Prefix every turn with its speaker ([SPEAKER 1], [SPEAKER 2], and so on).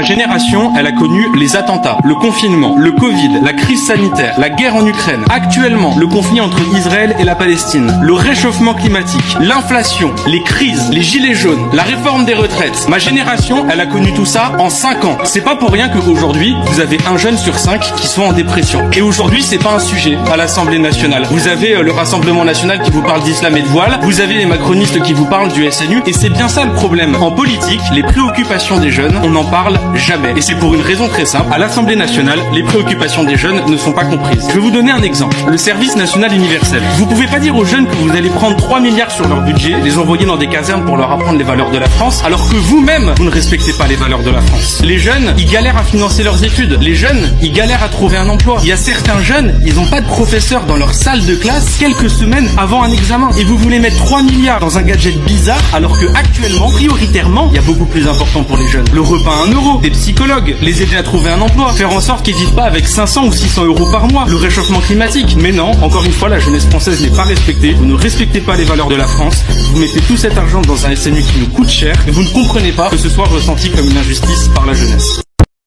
[SPEAKER 1] génération, elle a connu les attentats, le confinement, le Covid, la crise sanitaire, la guerre en Ukraine. Actuellement, le conflit entre Israël et la Palestine, le réchauffement climatique, l'inflation, les crises, les gilets jaunes, la réforme des retraites. Ma génération, elle a connu tout ça en 5 ans. C'est pas pour rien qu'aujourd'hui, vous avez un jeune sur 5 qui sont en dépression. Et aujourd'hui, c'est pas un sujet à l'Assemblée nationale. Vous avez le Rassemblement national qui vous parle d'islam et de voile, vous avez les macronistes qui vous parlent du SNU, et c'est bien ça le problème. En politique, les préoccupations des jeunes, on n'en parle jamais. Et c'est pour une raison très simple. À l'Assemblée nationale, les préoccupations des jeunes ne sont pas comprises. Je vais vous donner un exemple. Le service national universel. Vous pouvez pas dire aux jeunes que vous allez prendre 3 milliards sur leur budget, les envoyer dans des casernes pour leur apprendre les valeurs de la France, alors que vous-même, vous ne respectez pas les valeurs de la France. Les jeunes, ils galèrent à financer leurs études. Les jeunes, ils galèrent à trouver un emploi. Il y a certains jeunes, ils n'ont pas de professeur dans leur salle de classe quelques semaines avant un examen. Et vous voulez mettre 3 milliards dans un gadget bizarre, alors que actuellement, prioritairement, il y a beaucoup plus important pour les jeunes. Le repas à 1 euro, des psychologues, les aider à trouver un emploi, faire en sorte qu'ils vivent pas avec 500 ou 600 euros par mois, le réchauffement climatique. Mais non, encore une fois, la jeunesse française n'est pas respectée. Vous ne respectez pas les valeurs de la France. Vous mettez tout cet argent dans un SNU qui nous coûte cher et vous ne comprenez pas que ce soit ressenti comme une injustice par la jeunesse.